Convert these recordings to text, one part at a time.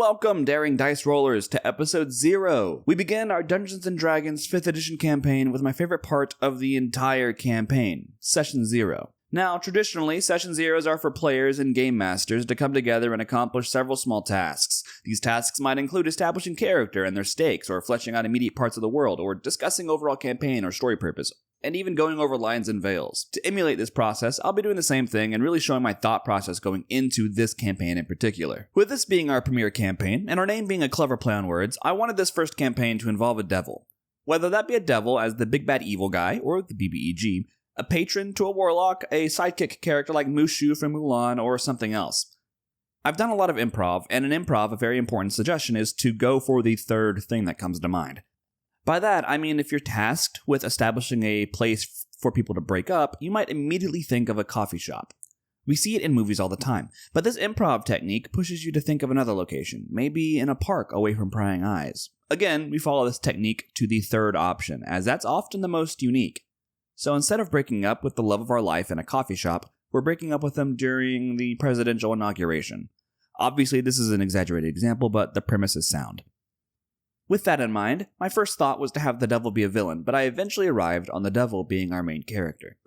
Welcome, daring dice rollers, to episode 0. We begin our Dungeons & Dragons 5th edition campaign with my favorite part of the entire campaign, Session 0. Now, traditionally, Session 0s are for players and game masters to come together and accomplish several small tasks. These tasks might include establishing character and their stakes, or fleshing out immediate parts of the world, or discussing overall campaign or story purpose, and even going over lines and veils. To emulate this process, I'll be doing the same thing and really showing my thought process going into this campaign in particular. With this being our premiere campaign, and our name being a clever play on words, I wanted this first campaign to involve a devil. Whether that be a devil as the big bad evil guy, or the BBEG, a patron to a warlock, a sidekick character like Mushu from Mulan, or something else. I've done a lot of improv, and in improv a very important suggestion is to go for the third thing that comes to mind. By that, I mean if you're tasked with establishing a place for people to break up, you might immediately think of a coffee shop. We see it in movies all the time, but this improv technique pushes you to think of another location, maybe in a park away from prying eyes. Again, we follow this technique to the third option, as that's often the most unique. So instead of breaking up with the love of our life in a coffee shop, we're breaking up with them during the presidential inauguration. Obviously, this is an exaggerated example, but the premise is sound. With that in mind, my first thought was to have the devil be a villain, but I eventually arrived on the devil being our main character.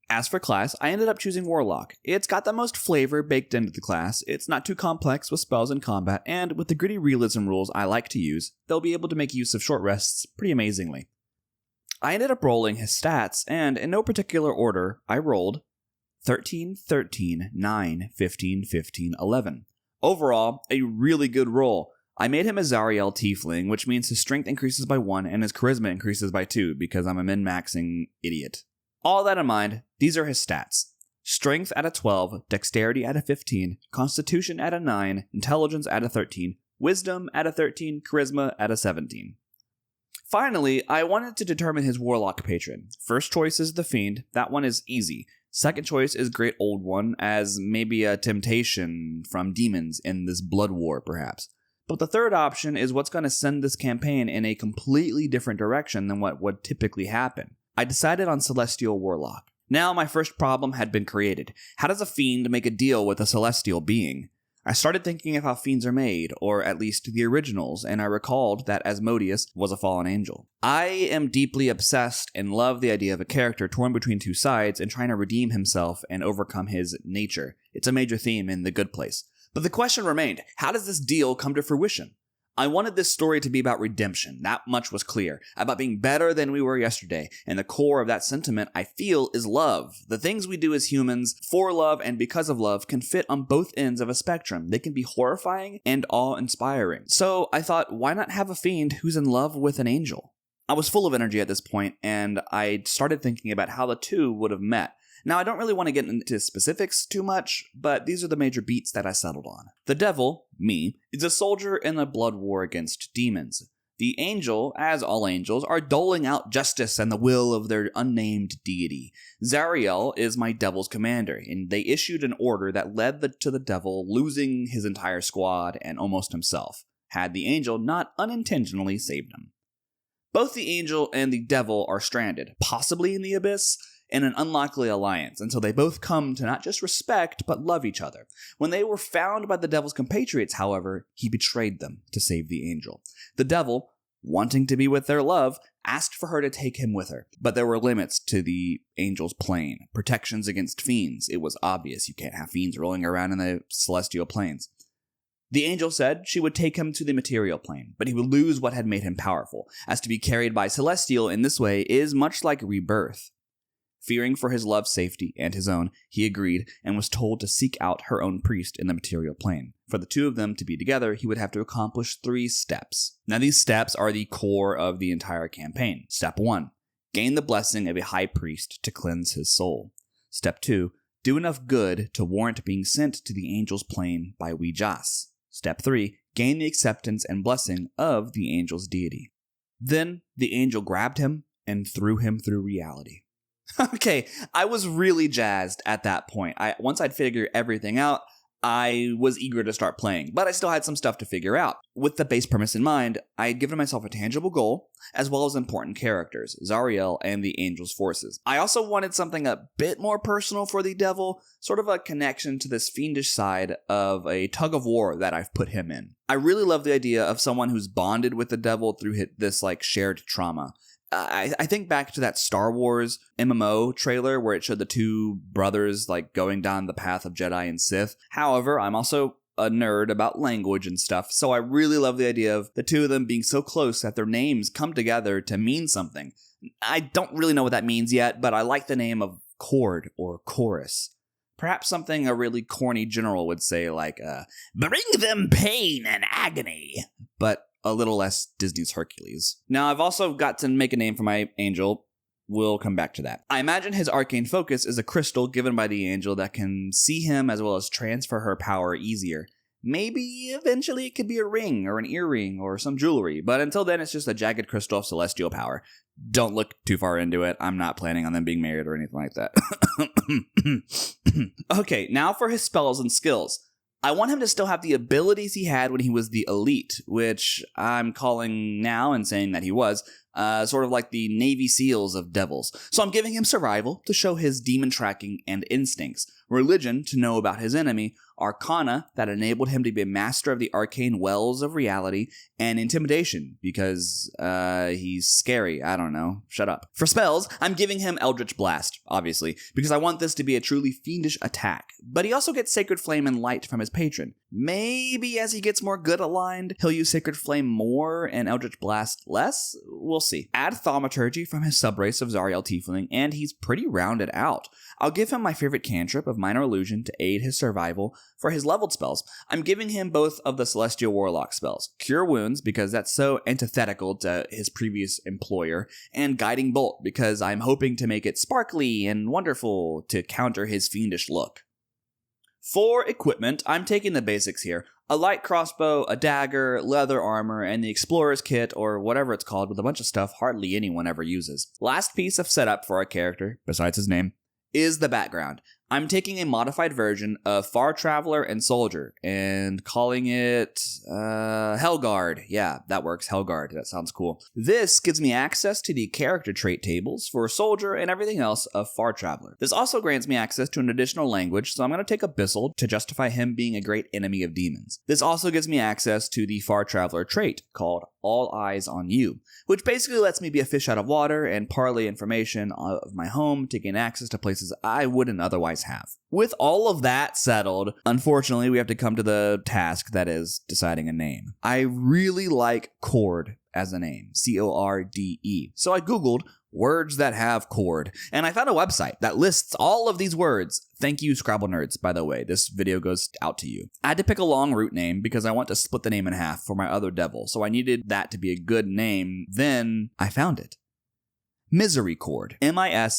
As for class, I ended up choosing Warlock. It's got the most flavor baked into the class, it's not too complex with spells and combat, and with the gritty realism rules I like to use, they'll be able to make use of short rests pretty amazingly. I ended up rolling his stats, and in no particular order, I rolled 13, 13, 9, 15, 15, 11. Overall, a really good roll. I made him a Zariel Tiefling, which means his strength increases by 1 and his charisma increases by 2 because I'm a min-maxing idiot. All that in mind, these are his stats. Strength at a 12, Dexterity at a 15, Constitution at a 9, Intelligence at a 13, Wisdom at a 13, Charisma at a 17. Finally, I wanted to determine his Warlock patron. First choice is the Fiend, that one is easy. Second choice is Great Old One, as maybe a temptation from demons in this blood war perhaps. But the third option is what's going to send this campaign in a completely different direction than what would typically happen. I decided on Celestial Warlock. Now my first problem had been created. How does a fiend make a deal with a celestial being? I started thinking of how fiends are made, or at least the originals, and I recalled that Asmodeus was a fallen angel. I am deeply obsessed and love the idea of a character torn between two sides and trying to redeem himself and overcome his nature. It's a major theme in The Good Place. But the question remained, how does this deal come to fruition? I wanted this story to be about redemption, that much was clear, about being better than we were yesterday, and the core of that sentiment, I feel, is love. The things we do as humans, for love and because of love, can fit on both ends of a spectrum. They can be horrifying and awe-inspiring. So I thought, why not have a fiend who's in love with an angel? I was full of energy at this point, and I started thinking about how the two would have met. Now, I don't really want to get into specifics too much, but these are the major beats that I settled on. The devil, me, is a soldier in a blood war against demons. The angel, as all angels, are doling out justice and the will of their unnamed deity. Zariel is my devil's commander, and they issued an order that led to the devil losing his entire squad and almost himself, had the angel not unintentionally saved him. Both the angel and the devil are stranded, possibly in the abyss, in an unlikely alliance, until they both come to not just respect, but love each other. When they were found by the devil's compatriots, however, he betrayed them to save the angel. The devil, wanting to be with their love, asked for her to take him with her, but there were limits to the angel's plane, protections against fiends. It was obvious you can't have fiends rolling around in the celestial planes. The angel said she would take him to the material plane, but he would lose what had made him powerful, as to be carried by celestial in this way is much like rebirth. Fearing for his love's safety and his own, he agreed and was told to seek out her own priest in the material plane. For the two of them to be together, he would have to accomplish 3 steps. Now these steps are the core of the entire campaign. Step 1, gain the blessing of a high priest to cleanse his soul. Step 2, do enough good to warrant being sent to the angel's plane by Ouijas. Step 3, gain the acceptance and blessing of the angel's deity. Then the angel grabbed him and threw him through reality. Okay, I was really jazzed at that point. Once I'd figured everything out, I was eager to start playing, but I still had some stuff to figure out. With the base premise in mind, I had given myself a tangible goal, as well as important characters, Zariel and the Angel's Forces. I also wanted something a bit more personal for the devil, sort of a connection to this fiendish side of a tug of war that I've put him in. I really love the idea of someone who's bonded with the devil through this shared trauma. I think back to that Star Wars MMO trailer where it showed the two brothers going down the path of Jedi and Sith. However, I'm also a nerd about language and stuff, so I really love the idea of the two of them being so close that their names come together to mean something. I don't really know what that means yet, but I like the name of Chord or Chorus. Perhaps something a really corny general would say bring them pain and agony, but a little less Disney's Hercules. Now, I've also got to make a name for my angel. We'll come back to that. I imagine his arcane focus is a crystal given by the angel that can see him as well as transfer her power easier. Maybe eventually it could be a ring or an earring or some jewelry, but until then it's just a jagged crystal of celestial power. Don't look too far into it. I'm not planning on them being married or anything like that. Okay, now for his spells and skills. I want him to still have the abilities he had when he was the elite, which I'm calling now and saying that he was, sort of like the Navy SEALs of devils. So I'm giving him survival to show his demon tracking and instincts, religion to know about his enemy, arcana that enabled him to be a master of the arcane wells of reality, and intimidation because he's scary. I don't know. Shut up. For spells, I'm giving him Eldritch Blast, obviously, because I want this to be a truly fiendish attack. But he also gets Sacred Flame and Light from his patron. Maybe as he gets more good aligned, he'll use Sacred Flame more and Eldritch Blast less? We'll see. Add Thaumaturgy from his subrace of Zariel Tiefling, and he's pretty rounded out. I'll give him my favorite cantrip of Minor Illusion to aid his survival. For his leveled spells, I'm giving him both of the Celestial Warlock spells, Cure Wounds, because that's so antithetical to his previous employer, and Guiding Bolt, because I'm hoping to make it sparkly and wonderful to counter his fiendish look. For equipment, I'm taking the basics here. A light crossbow, a dagger, leather armor, and the explorer's kit, or whatever it's called, with a bunch of stuff hardly anyone ever uses. Last piece of setup for our character, besides his name, is the background. I'm taking a modified version of Far Traveler and Soldier and calling it Hellguard. Yeah, that works. Hellguard. That sounds cool. This gives me access to the character trait tables for Soldier and everything else of Far Traveler. This also grants me access to an additional language, so I'm going to take Abyssal to justify him being a great enemy of demons. This also gives me access to the Far Traveler trait called All Eyes on You, which basically lets me be a fish out of water and parlay information of my home to gain access to places I wouldn't otherwise have. With all of that settled, unfortunately, we have to come to the task that is deciding a name. I really like Chord as a name, C-O-R-D-E. So I googled words that have chord, and I found a website that lists all of these words. Thank you, Scrabble nerds, by the way. This video goes out to you. I had to pick a long root name because I want to split the name in half for my other devil, so I needed that to be a good name. Then I found it. Misericord. M-I-S-E-R-I-C-O-R-D-E.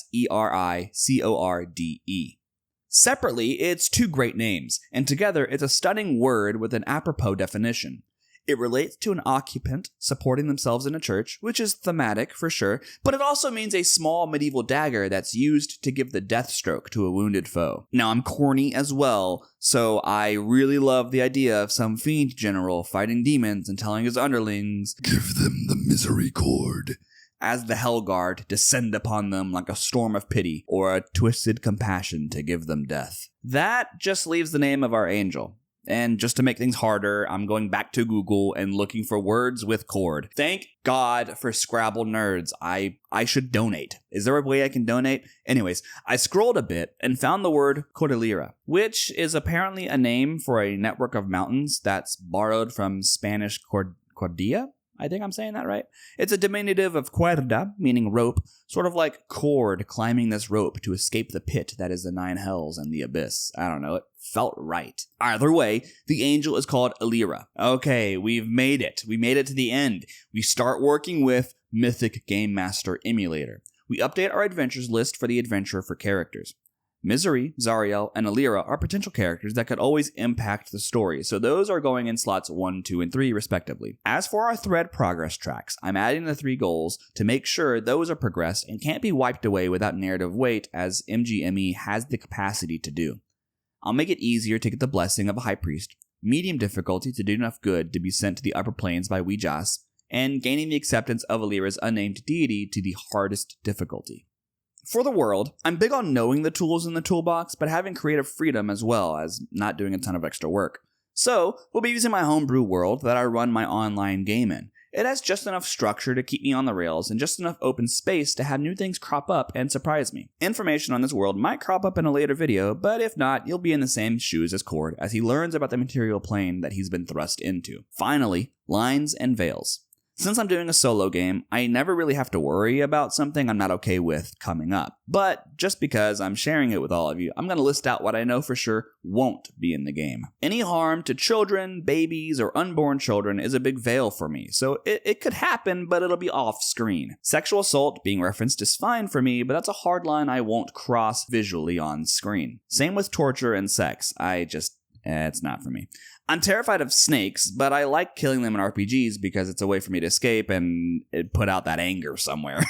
Separately, it's two great names, and together it's a stunning word with an apropos definition. It relates to an occupant supporting themselves in a church, which is thematic for sure, but it also means a small medieval dagger that's used to give the death stroke to a wounded foe. Now, I'm corny as well, so I really love the idea of some fiend general fighting demons and telling his underlings, "Give them the misericord," as the Hellguard descend upon them like a storm of pity or a twisted compassion to give them death. That just leaves the name of our angel. And just to make things harder, I'm going back to Google and looking for words with chord. Thank God for Scrabble nerds. I should donate. Is there a way I can donate? Anyways, I scrolled a bit and found the word Cordillera, which is apparently a name for a network of mountains that's borrowed from Spanish cordilla. I think I'm saying that right. It's a diminutive of cuerda, meaning rope, sort of like cord climbing this rope to escape the pit that is the nine hells and the abyss. I don't know, it felt right. Either way, the angel is called Illyra. Okay, we've made it. We made it to the end. We start working with Mythic Game Master Emulator. We update our adventures list for the adventurer for characters. Misery, Zariel, and Illyra are potential characters that could always impact the story, so those are going in slots 1, 2, and 3 respectively. As for our thread progress tracks, I'm adding the 3 goals to make sure those are progressed and can't be wiped away without narrative weight, as MGME has the capacity to do. I'll make it easier to get the blessing of a high priest, medium difficulty to do enough good to be sent to the upper planes by Ouijas, and gaining the acceptance of Alira's unnamed deity to the hardest difficulty. For the world, I'm big on knowing the tools in the toolbox, but having creative freedom as well as not doing a ton of extra work. So, we'll be using my homebrew world that I run my online game in. It has just enough structure to keep me on the rails and just enough open space to have new things crop up and surprise me. Information on this world might crop up in a later video, but if not, you'll be in the same shoes as Cord as he learns about the material plane that he's been thrust into. Finally, lines and veils. Since I'm doing a solo game, I never really have to worry about something I'm not okay with coming up. But just because I'm sharing it with all of you, I'm going to list out what I know for sure won't be in the game. Any harm to children, babies, or unborn children is a big veil for me, so it could happen, but it'll be off screen. Sexual assault being referenced is fine for me, but that's a hard line I won't cross visually on screen. Same with torture and sex. It's not for me. I'm terrified of snakes, but I like killing them in RPGs because it's a way for me to escape and put out that anger somewhere.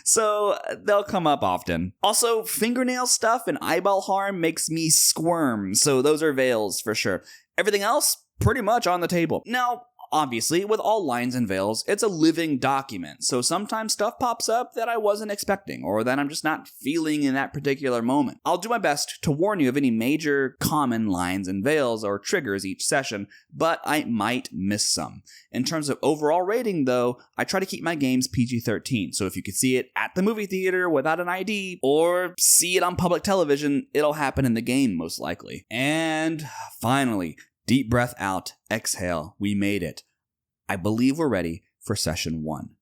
So they'll come up often. Also, fingernail stuff and eyeball harm makes me squirm, so those are veils for sure. Everything else, pretty much on the table. Now, obviously, with all lines and veils, it's a living document, so sometimes stuff pops up that I wasn't expecting, or that I'm just not feeling in that particular moment. I'll do my best to warn you of any major common lines and veils or triggers each session, but I might miss some. In terms of overall rating, though, I try to keep my games PG-13, so if you could see it at the movie theater without an ID, or see it on public television, it'll happen in the game most likely. And finally, deep breath out, exhale, we made it. I believe we're ready for session 1.